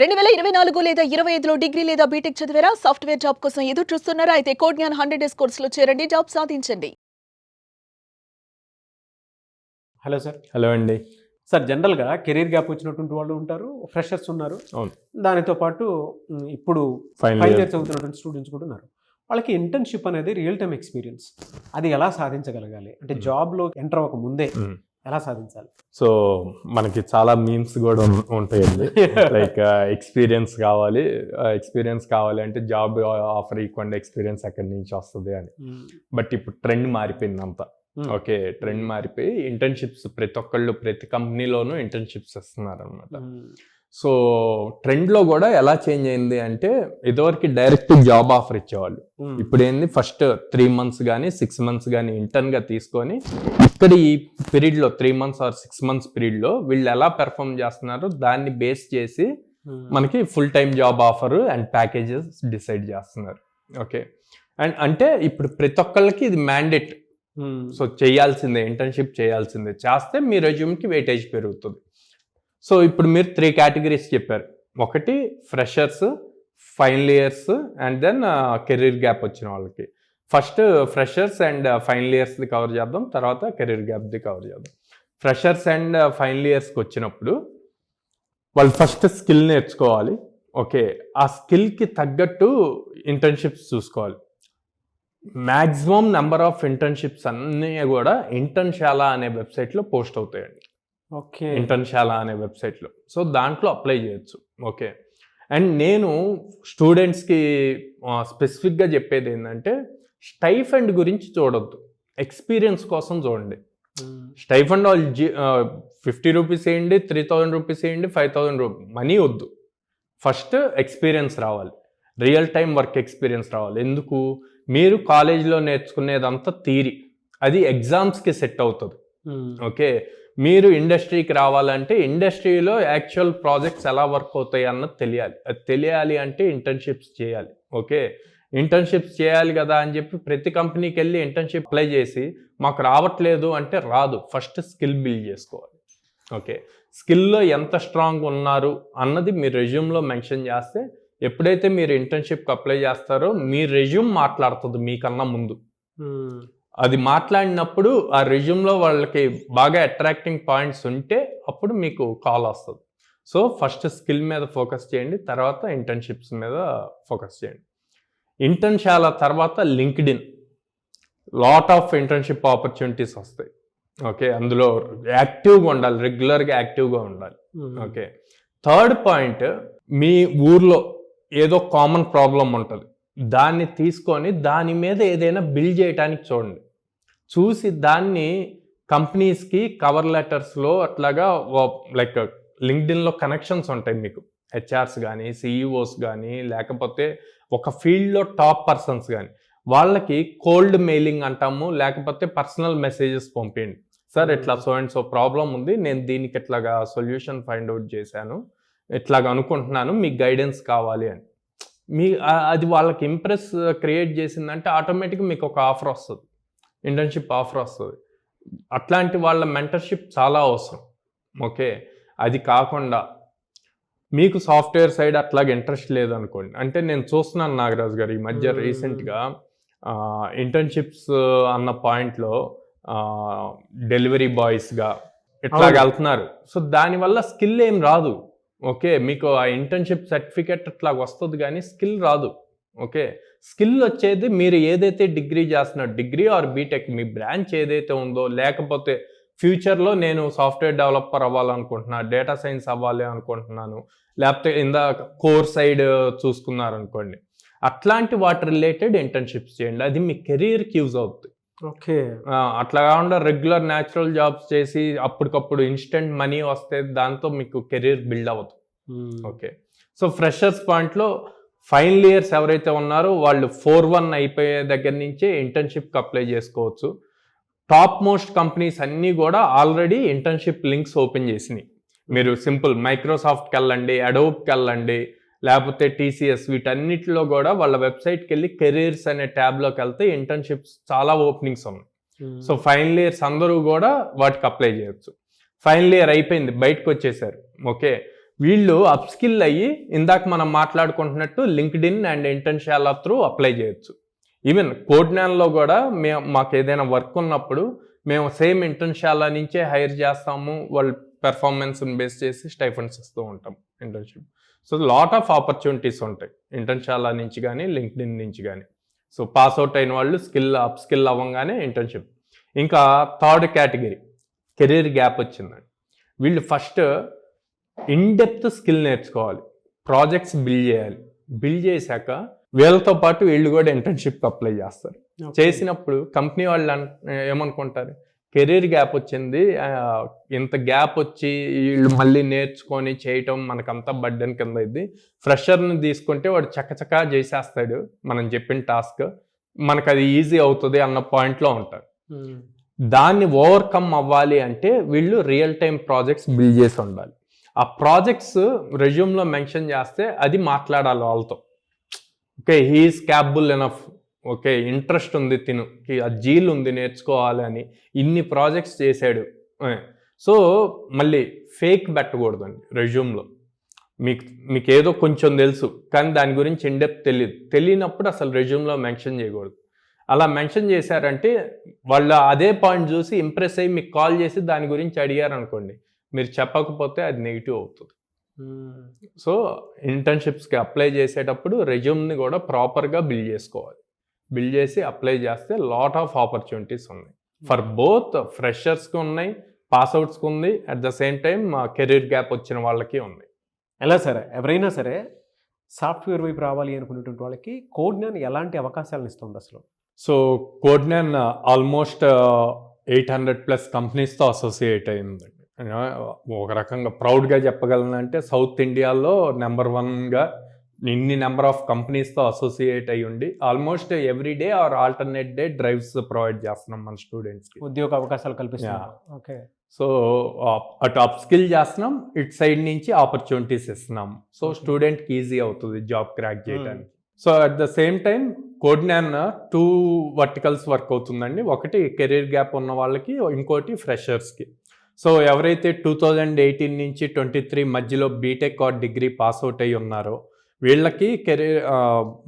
2024 లేదా 25లో డిగ్రీ లేదా బీటెక్ చదివారా? సాఫ్ట్‌వేర్ జాబ్ కోసం ఎదురు చూస్తున్నారా? అయితే కోడ్ జ్ఞాన్ 100 డేస్ కోర్సులో చేరండి. జాబ్ సాధించండి. Hello sir. హలో అండి. సార్, జనరల్‌గా కెరీర్ గ్యాప్ వచ్చినటువంటి వాళ్ళు ఉంటారు, ఫ్రెషర్స్ ఉన్నారు. అవును. దానితో పాటు ఇప్పుడు ఫైనల్ ఫైనల్ ఇయర్ ఇయర్ చదువుతున్నటువంటి స్టూడెంట్స్ కూడా ఉన్నారు. వాళ్ళకి ఇంటర్న్‌షిప్ అనేది రియల్ టైమ్ ఎక్స్పీరియన్స్. అది ఎలా సాధించగలగాలి? అంటే జాబ్‌లో ఎంటర్ అవ్వక ముందే ఎలా సాధించాలి? సో మనకి చాలా మీమ్స్ కూడా ఉంటాయండి. లైక్ ఎక్స్పీరియన్స్ కావాలి అంటే జాబ్ ఆఫర్ ఇవ్వండి, ఎక్స్పీరియన్స్ ఎక్కడి నుంచి వస్తుంది అని. బట్ ఇప్పుడు ట్రెండ్ మారిపోయింది అంతా. ఓకే, ట్రెండ్ మారిపోయి ఇంటర్న్షిప్స్ ప్రతి కంపెనీలోనూ ఇంటర్న్షిప్స్ ఇస్తున్నారు అనమాట. సో ట్రెండ్లో కూడా ఎలా చేంజ్ అయింది అంటే, ఇదివరకు డైరెక్ట్ జాబ్ ఆఫర్ ఇచ్చేవాళ్ళు. ఇప్పుడు ఏంది, ఫస్ట్ 3 months కానీ 6 months కానీ ఇంటర్న్గా తీసుకొని ఇక్కడ ఈ పీరియడ్లో 3 months ఆర్ 6 months పీరియడ్లో వీళ్ళు ఎలా పెర్ఫామ్ చేస్తున్నారో దాన్ని బేస్ చేసి మనకి full time job offer and packages decide చేస్తున్నారు. ఓకే, అండ్ అంటే ఇప్పుడు ప్రతి ఒక్కళ్ళకి ఇది మ్యాండేట్. సో చేయాల్సిందే, ఇంటర్న్షిప్ చేయాల్సిందే. చేస్తే మీ రెజ్యూమ్కి వెయిటేజ్ పెరుగుతుంది. సో ఇప్పుడు మీరు 3 categories చెప్పారు. ఒకటి freshers, final years and then career gap వచ్చిన వాళ్ళకి. ఫస్ట్ ఫ్రెషర్స్ అండ్ ఫైనల్ ఇయర్స్ది కవర్ చేద్దాం, తర్వాత కెరీర్ గ్యాప్ది కవర్ చేద్దాం. ఫ్రెషర్స్ అండ్ ఫైనల్ ఇయర్స్కి వచ్చినప్పుడు వాళ్ళు ఫస్ట్ స్కిల్ నేర్చుకోవాలి. ఓకే, ఆ స్కిల్కి తగ్గట్టు ఇంటర్న్షిప్స్ చూసుకోవాలి. మ్యాక్సిమం నెంబర్ ఆఫ్ ఇంటర్న్షిప్స్ అన్నీ కూడా ఇంటర్న్షాలా అనే వెబ్సైట్లో పోస్ట్ అవుతాయండి. ఓకే, ఇంటర్న్షాలా అనే వెబ్సైట్లో. సో దాంట్లో అప్లై చేయొచ్చు. ఓకే, అండ్ నేను స్టూడెంట్స్కి స్పెసిఫిక్గా చెప్పేది ఏంటంటే, స్టైఫండ్ గురించి చూడొద్దు, ఎక్స్పీరియన్స్ కోసం చూడండి. స్టైఫండ్ వాళ్ళు 50 రూపీస్ వేయండి, 3000 రూపీస్ వేయండి, 5000 రూపీస్ మనీ వద్దు. ఫస్ట్ ఎక్స్పీరియన్స్ రావాలి, రియల్ టైం వర్క్ ఎక్స్పీరియన్స్ రావాలి. ఎందుకు, మీరు కాలేజీలో నేర్చుకునేదంతా థియరీ, అది ఎగ్జామ్స్కి సెట్ అవుతుంది. ఓకే, మీరు ఇండస్ట్రీకి రావాలంటే ఇండస్ట్రీలో యాక్చువల్ ప్రాజెక్ట్స్ ఎలా వర్క్ అవుతాయి అన్నది తెలియాలి. అది తెలియాలి అంటే ఇంటర్న్షిప్స్ చేయాలి. ఓకే, ఇంటర్న్షిప్స్ చేయాలి కదా అని చెప్పి ప్రతి కంపెనీకి వెళ్ళి ఇంటర్న్షిప్ అప్లై చేసి మాకు రావట్లేదు అంటే రాదు. ఫస్ట్ స్కిల్ బిల్డ్ చేసుకోవాలి. ఓకే, స్కిల్లో ఎంత స్ట్రాంగ్ ఉన్నారు అన్నది మీ రెజ్యూమ్లో మెన్షన్ చేస్తే, ఎప్పుడైతే మీరు ఇంటర్న్షిప్కి అప్లై చేస్తారో మీ రెజ్యూమ్ మాట్లాడుతుంది మీకన్నా ముందు. అది మాట్లాడినప్పుడు ఆ రెజ్యూమ్లో వాళ్ళకి బాగా అట్రాక్టింగ్ పాయింట్స్ ఉంటే అప్పుడు మీకు కాల్ వస్తుంది. సో ఫస్ట్ స్కిల్ మీద ఫోకస్ చేయండి, తర్వాత ఇంటర్న్షిప్స్ మీద ఫోకస్ చేయండి. ఇంటర్న్షాల తర్వాత LinkedIn, lot of internship opportunities వస్తాయి. ఓకే, అందులో యాక్టివ్గా ఉండాలి, రెగ్యులర్గా యాక్టివ్గా ఉండాలి. ఓకే, థర్డ్ పాయింట్, మీ ఊర్లో ఏదో కామన్ ప్రాబ్లం ఉంటుంది, దాన్ని తీసుకొని దాని మీద ఏదైనా బిల్డ్ చేయడానికి చూడండి. చూసి దాన్ని కంపెనీస్కి కవర్ లెటర్స్లో అట్లాగా లైక్ లింక్డ్ఇన్లో కనెక్షన్స్ ఉంటాయి మీకు, హెచ్ఆర్స్ కానీ సిఈఓస్ కానీ లేకపోతే ఒక ఫీల్డ్లో టాప్ పర్సన్స్ కానీ, వాళ్ళకి కోల్డ్ మెయిలింగ్ అంటాము, లేకపోతే పర్సనల్ మెసేజెస్ పంపించండి. సార్ ఇట్లా సో అండ్ సో ప్రాబ్లం ఉంది, నేను దీనికి ఇట్లాగా సొల్యూషన్ ఫైండ్ అవుట్ చేశాను, ఇట్లాగా అనుకుంటున్నాను, మీకు గైడెన్స్ కావాలి అని. అది వాళ్ళకి ఇంప్రెస్ క్రియేట్ చేసిందంటే ఆటోమేటిక్గా మీకు ఒక ఆఫర్ వస్తుంది, ఇంటర్న్షిప్ ఆఫర్ వస్తుంది. అట్లాంటి వాళ్ళ మెంటర్షిప్ చాలా అవసరం. ఓకే, అది కాకుండా మీకు సాఫ్ట్వేర్ సైడ్ అట్లాగే ఇంట్రెస్ట్ లేదనుకోండి, అంటే నేను చూస్తున్నాను నాగరాజు గారు ఈ మధ్య రీసెంట్గా ఇంటర్న్షిప్స్ అన్న పాయింట్లో డెలివరీ బాయ్స్గా ఇట్లాగ వెళ్తున్నారు. సో దానివల్ల స్కిల్ ఏం రాదు. ఓకే, మీకు ఆ ఇంటర్న్షిప్ సర్టిఫికెట్ అట్లా వస్తుంది కానీ స్కిల్ రాదు. ఓకే, స్కిల్ వచ్చేది మీరు ఏదైతే డిగ్రీ చేస్తున్నారు, డిగ్రీ ఆర్ బీటెక్, మీ బ్రాంచ్ ఏదైతే ఉందో, లేకపోతే ఫ్యూచర్లో నేను సాఫ్ట్వేర్ డెవలపర్ అవ్వాలనుకుంటున్నా, డేటా సైన్స్ అవ్వాలి అనుకుంటున్నాను, లేకపోతే ఇందాక కోర్ సైడ్ చూసుకున్నారనుకోండి, అట్లాంటి వాటి రిలేటెడ్ ఇంటర్న్షిప్స్ చేయండి. అది మీ కెరీర్కి యూజ్ అవుతుంది. ఓకే, అట్లా కాకుండా రెగ్యులర్ న్యాచురల్ జాబ్స్ చేసి అప్పటికప్పుడు ఇన్స్టెంట్ మనీ వస్తే దాంతో మీకు కెరీర్ బిల్డ్ అవ్వదు. ఓకే, సో ఫ్రెషర్స్ పాయింట్లో ఫైనల్ ఇయర్స్ ఎవరైతే ఉన్నారో వాళ్ళు 4-1 అయిపోయే దగ్గర నుంచే ఇంటర్న్షిప్కి అప్లై చేసుకోవచ్చు. టాప్ మోస్ట్ కంపెనీస్ అన్నీ కూడా ఆల్రెడీ ఇంటర్న్షిప్ లింక్స్ ఓపెన్ చేసినాయి. మీరు సింపుల్ మైక్రోసాఫ్ట్కి వెళ్ళండి, అడోబ్కి వెళ్ళండి, లేకపోతే టీసీఎస్, వీటన్నిటిలో కూడా వాళ్ళ వెబ్సైట్కి వెళ్ళి కెరీర్స్ అనే ట్యాబ్లోకి వెళ్తే ఇంటర్న్షిప్స్ చాలా ఓపెనింగ్స్ ఉన్నాయి. సో ఫైనల్ ఇయర్స్ అందరూ కూడా వాటికి అప్లై చేయొచ్చు. ఫైనల్ ఇయర్ అయిపోయింది, బయటకు వచ్చేసారు. ఓకే, వీళ్ళు అప్స్కిల్ అయ్యి ఇందాక మనం మాట్లాడుకుంటున్నట్టు LinkedIn and Internshala through apply చేయొచ్చు. ఈవెన్ కోడ్నాన్లో కూడా మాకు ఏదైనా వర్క్ ఉన్నప్పుడు మేము సేమ్ ఇంటర్న్షాలా నుంచే హైర్ చేస్తాము, వాళ్ళ పెర్ఫార్మెన్స్ని బేస్ చేసి స్టైఫండ్స్ ఇస్తూ ఉంటాం internship. So lot of opportunities ఉంటాయి ఇంటర్న్షాలా నుంచి కానీ లింక్డ్ ఇన్ నుంచి కానీ. సో పాస్ అవుట్ అయిన వాళ్ళు అప్స్కిల్ అవ్వగానే ఇంటర్న్షిప్. ఇంకా థర్డ్ కేటగిరీ కెరీర్ గ్యాప్ వచ్చిందండి. వీళ్ళు ఫస్ట్ ఇన్డెప్త్ స్కిల్ నేర్చుకోవాలి, ప్రాజెక్ట్స్ బిల్డ్ చేయాలి. బిల్డ్ చేశాక వీళ్ళతో పాటు వీళ్ళు కూడా ఇంటర్న్షిప్కి అప్లై చేస్తారు. చేసినప్పుడు కంపెనీ వాళ్ళు ఏమనుకుంటారు, కెరీర్ గ్యాప్ వచ్చింది, ఇంత గ్యాప్ వచ్చి వీళ్ళు మళ్ళీ నేర్చుకొని చేయటం మనకంతా బర్డెన్ కింద అయింది. ఫ్రెషర్ని తీసుకుంటే వాడు చక్కచకా చేసేస్తాడు మనం చెప్పిన టాస్క్, మనకు అది ఈజీ అవుతుంది అన్న పాయింట్లో ఉంటారు. దాన్ని ఓవర్కమ్ అవ్వాలి అంటే వీళ్ళు రియల్ టైం ప్రాజెక్ట్స్ బిల్డ్ చేసి ఉండాలి. ఆ ప్రాజెక్ట్స్ రెజ్యూమ్లో మెన్షన్ చేస్తే అది మాట్లాడాలి వాళ్ళతో. Okay, he's capable enough, okay interest ఉంది తినుకి, ఆ జీల్ ఉంది నేర్చుకోవాలి అని, ఇన్ని ప్రాజెక్ట్స్ చేశాడు. సో మళ్ళీ ఫేక్ పెట్టకూడదండి రెజ్యూమ్లో. మీకు ఏదో కొంచెం తెలుసు కానీ దాని గురించి ఇన్డెప్త్ తెలియనప్పుడు అసలు రెజ్యూమ్లో మెన్షన్ చేయకూడదు. అలా మెన్షన్ చేశారంటే వాళ్ళు అదే పాయింట్ చూసి ఇంప్రెస్ అయ్యి మీకు కాల్ చేసి దాని గురించి అడిగారు అనుకోండి, మీరు చెప్పకపోతే అది నెగిటివ్ అవుతుంది. సో ఇంటర్న్షిప్స్కి అప్లై చేసేటప్పుడు రెజ్యూమ్ని కూడా ప్రాపర్గా బిల్డ్ చేసుకోవాలి. బిల్డ్ చేసి అప్లై చేస్తే లాట్ ఆఫ్ ఆపర్చునిటీస్ ఉన్నాయి. ఫర్ బోత్ ఫ్రెషర్స్కి ఉన్నాయి, పాస్అవుట్స్కి ఉంది, at the same time career gap వచ్చిన వాళ్ళకి ఉంది. ఎలా సరే ఎవరైనా సరే సాఫ్ట్వేర్ వైపు రావాలి అనుకునేటువంటి వాళ్ళకి కోడ్నాన్ ఎలాంటి అవకాశాలను ఇస్తుంది అసలు? సో కోడ్నాన్ ఆల్మోస్ట్ 800+ కంపెనీస్తో అసోసియేట్ అయిందండి. ఒక రకంగా ప్రౌడ్గా చెప్పగలనంటే సౌత్ ఇండియాలో నెంబర్ 1గా ఇన్ని నెంబర్ ఆఫ్ కంపెనీస్తో అసోసియేట్ అయ్యి ఉండి almost every day are alternate day drives provide చేస్తున్నాం మన స్టూడెంట్స్కి, ఉద్యోగ అవకాశాలు కల్పిస్తున్నాం. ఓకే, సో అటు అప్ స్కిల్ చేస్తున్నాం, ఇటు సైడ్ నుంచి ఆపర్చునిటీస్ ఇస్తున్నాం. సో స్టూడెంట్కి ఈజీ అవుతుంది జాబ్ క్రాక్ చేయడానికి. So at the same time Codegnan 2 verticals work అవుతుందండి. ఒకటి కెరీర్ గ్యాప్ ఉన్న వాళ్ళకి, ఇంకోటి ఫ్రెషర్స్కి. సో ఎవరైతే 2018 నుంచి 23 మధ్యలో బీటెక్ ఆర్ డిగ్రీ పాస్అవుట్ అయ్యి ఉన్నారో వీళ్ళకి కెరీర్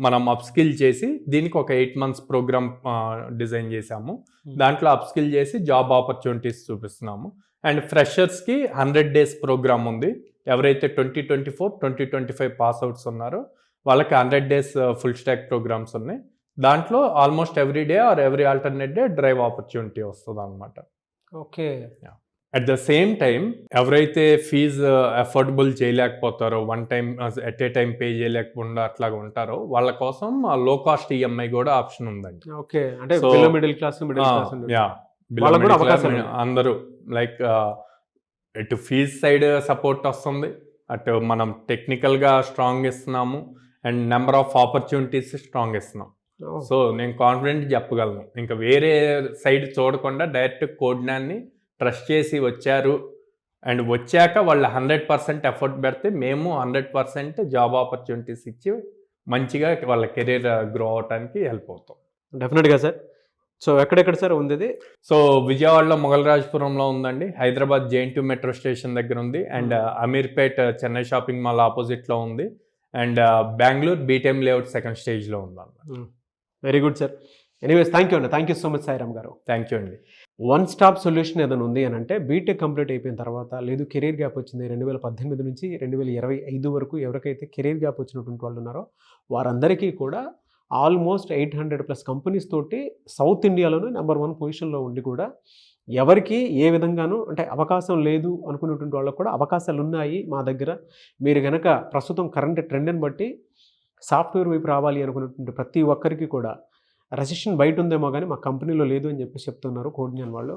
మనం అప్స్కిల్ చేసి దీనికి ఒక 8 months ప్రోగ్రామ్ డిజైన్ చేశాము. దాంట్లో అప్స్కిల్ చేసి జాబ్ ఆపర్చునిటీస్ చూపిస్తున్నాము. అండ్ ఫ్రెషర్స్కి 100 days ప్రోగ్రామ్ ఉంది. ఎవరైతే 2024, 2025 పాస్అవుట్స్ ఉన్నారో వాళ్ళకి 100 days ఫుల్ స్టాక్ ప్రోగ్రామ్స్ ఉన్నాయి. దాంట్లో almost every day or every alternate day drive opportunity వస్తుంది అనమాట. Okay, at the same time ఎవరైతే ఫీజు అఫోర్డబుల్ చేయలేకపోతారో, one time at a time pay చేయలేకుండా అట్లాగా ఉంటారో వాళ్ళ కోసం లో కాస్ట్ ఈఎంఐ కూడా ఆప్షన్ ఉందండి. ఓకే, అంటే మిడిల్ క్లాస్ అందరూ లైక్ ఇటు ఫీజ్ సైడ్ సపోర్ట్ వస్తుంది, అటు మనం టెక్నికల్గా స్ట్రాంగ్ ఇస్తున్నాము, and number of opportunities strong ఇస్తున్నాం. సో నేను కాన్ఫిడెంట్ చెప్పగలను, ఇంకా వేరే సైడ్ చూడకుండా డైరెక్ట్ కోడ్నాన్ని ట్రస్ట్ చేసి వచ్చారు అండ్ వచ్చాక వాళ్ళు 100% ఎఫర్ట్ పెడితే మేము 100% జాబ్ ఆపర్చునిటీస్ ఇచ్చి మంచిగా వాళ్ళ కెరీర్ గ్రో అవడానికి హెల్ప్ అవుతాం. డెఫినెట్గా సార్. సో ఎక్కడెక్కడ సార్ ఉంది ఇది? సో విజయవాడలో మొగల్రాజ్పురంలో ఉందండి, హైదరాబాద్ JNT మెట్రో స్టేషన్ దగ్గర ఉంది, and Ameerpet Chennai shopping mall ఆపోజిట్లో ఉంది, and Bengaluru BTM layout 2nd stage ఉంది. Very good sir. Anyways thank you అండి. Thank you so much Sairam గారు. థ్యాంక్ యూ అండి. వన్ స్టాప్ సొల్యూషన్ ఏదైనా ఉంది అని అంటే బీటెక్ కంప్లీట్ అయిపోయిన తర్వాత, లేదు కెరీర్ గ్యాప్ వచ్చింది 2018 నుంచి 2025 వరకు ఎవరికైతే కెరీర్ గ్యాప్ వచ్చినటువంటి వాళ్ళు ఉన్నారో వారందరికీ కూడా ఆల్మోస్ట్ 800+ కంపెనీస్ తోటి సౌత్ ఇండియాలోనే నెంబర్ 1 పొజిషన్లో ఉండి కూడా ఎవరికి ఏ విధంగానూ అంటే అవకాశం లేదు అనుకునేటువంటి వాళ్ళకు కూడా అవకాశాలు ఉన్నాయి మా దగ్గర. మీరు కనుక ప్రస్తుతం కరెంట్ ట్రెండ్ని బట్టి సాఫ్ట్వేర్ వైపు రావాలి అనుకున్నటువంటి ప్రతి ఒక్కరికి కూడా రెసిషన్ బయట ఉందేమో కానీ మా కంపెనీలో లేదు అని చెప్పి చెప్తున్నారు కోడ్నాన్ వాళ్ళు.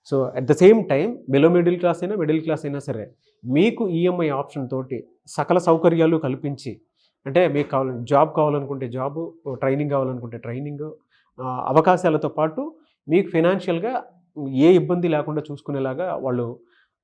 So at the same time middle class అయినా సరే మీకు ఈఎంఐ ఆప్షన్ తోటి సకల సౌకర్యాలు కల్పించి, అంటే మీకు జాబ్ కావాలనుకుంటే జాబు, ట్రైనింగ్ కావాలనుకుంటే ట్రైనింగ్, అవకాశాలతో పాటు మీకు ఫైనాన్షియల్గా ఏ ఇబ్బంది లేకుండా చూసుకునేలాగా వాళ్ళు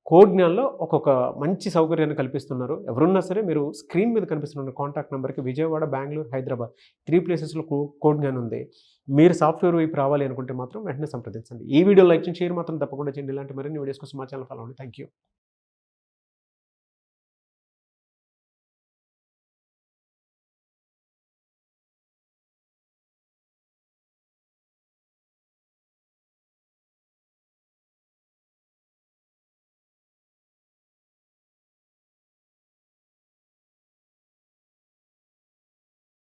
కోడ్నాన్లో ఒక్కొక్క మంచి సౌకర్యాన్ని కల్పిస్తున్నారు. ఎవరున్నా సరే మీరు స్క్రీన్ మీద కనిపిస్తున్న కాంటాక్ట్ నెంబర్కి విజయవాడ, బెంగళూరు, హైదరాబాద్ 3 ప్లేసెస్లో కోడ్నాన్ ఉంది. మీరు సాఫ్ట్వేర్ వైపు రావాలి అనుకుంటే మాత్రం వెంటనే సంప్రదించండి. ఈ వీడియో లైక్ చేయండి, షేర్ మాత్రం తప్పకుండా చేయండి. ఇలాంటి మరిన్ని వీడియోస్ కోసం మా ఛానల్ ఫాలో అవ్వండి. Thank you.